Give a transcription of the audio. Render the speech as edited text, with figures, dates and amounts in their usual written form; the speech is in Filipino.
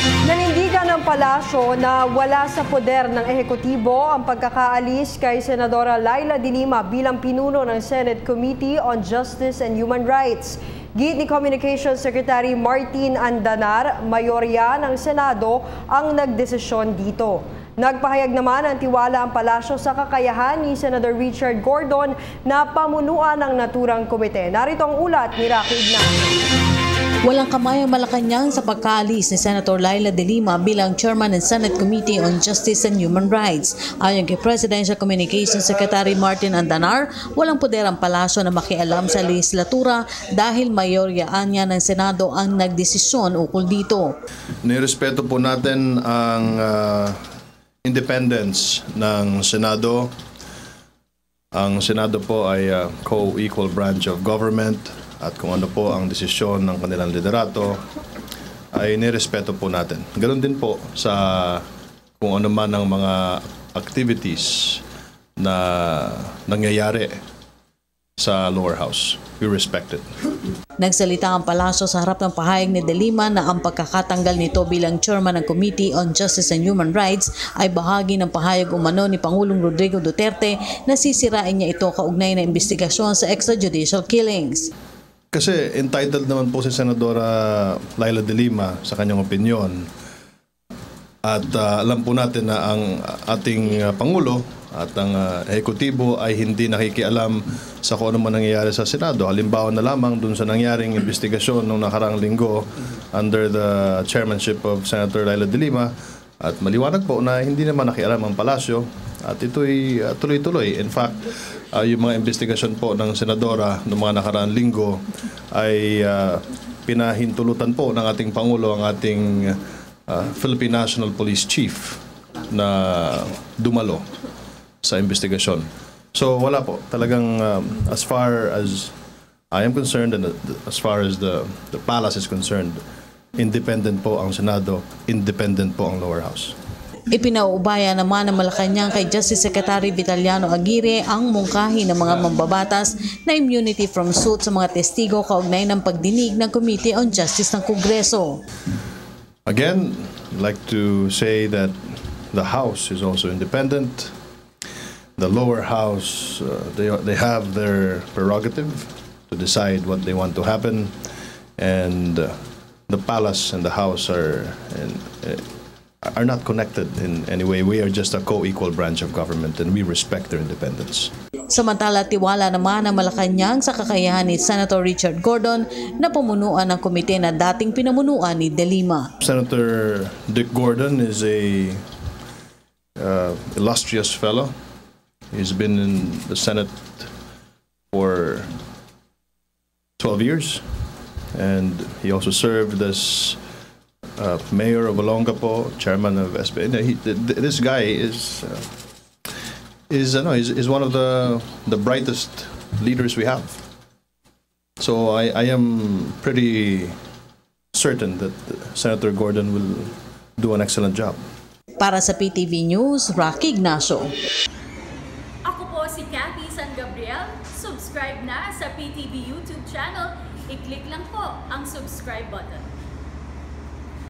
Nanindigan ng palasyo na wala sa poder ng ehekutibo ang pagkakaalis kay Senadora Laila De Lima bilang pinuno ng Senate Committee on Justice and Human Rights. Git ni Communications Secretary Martin Andanar, mayorya ng Senado ang nagdesisyon dito. Nagpahayag naman ng tiwala ang palasyo sa kakayahan ni Senator Richard Gordon na pamunuan ng naturang komite. Narito ang ulat ni Rocky Ignacio. Walang kamay ang Malacanang sa pagkaalis ni Senator Laila De Lima bilang chairman ng Senate Committee on Justice and Human Rights. Ayon kay Presidential Communications Secretary Martin Andanar, walang poder ang palasyo na makialam sa legislatura dahil mayoryaan niya ng Senado ang nagdesisyon ukol dito. Nirespeto po natin ang independence ng Senado. Ang Senado po ay co-equal branch of government. At kung ano po ang desisyon ng kanilang liderato ay nirespeto po natin. Ganon din po sa kung ano man ang mga activities na nangyayari sa lower house. We respect it. Nagsalita ang palasyo sa harap ng pahayag ni De Lima na ang pagkakatanggal nito bilang chairman ng Committee on Justice and Human Rights ay bahagi ng pahayag umano ni Pangulong Rodrigo Duterte na sisirain niya ito kaugnay na investigasyon sa extrajudicial killings. Kasi entitled naman po si Senadora Laila De Lima sa kanyang opinyon. At alam po natin na ang ating Pangulo at ang ehekutibo ay hindi nakikialam sa kung ano man nangyayari sa Senado. Halimbawa na lamang dun sa nangyaring investigasyon noong nakaraang linggo under the chairmanship of Senator Laila De Lima. At maliwanag po na hindi naman nakialam ang palasyo at ito'y tuloy-tuloy. In fact, yung mga investigasyon po ng Senadora noong mga nakaraang linggo ay pinahintulutan po ng ating Pangulo ang ating Philippine National Police Chief na dumalo sa investigasyon. So wala po. Talagang as far as I am concerned and as far as the palace is concerned, independent po ang Senado, independent po ang lower house. Ipinaubaya naman ng Malacanang kay Justice Secretary Vitaliano Aguirre ang mungkahi ng mga mambabatas na immunity from suit sa mga testigo kaugnay ng pagdinig ng Committee on Justice ng Kongreso. Again, I'd like to say that the House is also independent. The lower house, they have their prerogative to decide what they want to happen, and the palace and the house are not connected in any way. We are just a co-equal branch of government and we respect their independence. Samantala, tiwala naman ang Malacanang sa kakayahan ni Senator Richard Gordon na pamunuan ng komite na dating pinamunuan ni De Lima. Senator Dick Gordon is a illustrious fellow. He's been in the Senate for 12 years. And he also served as mayor of Olongapo, chairman of SB. This guy is one of the brightest leaders we have. So I am pretty certain that Senator Gordon will do an excellent job. Para sa PTV News, Rocky Ignacio. Ako po si Cathy San Gabriel. Subscribe na sa PTV YouTube channel. I-click lang po ang subscribe button.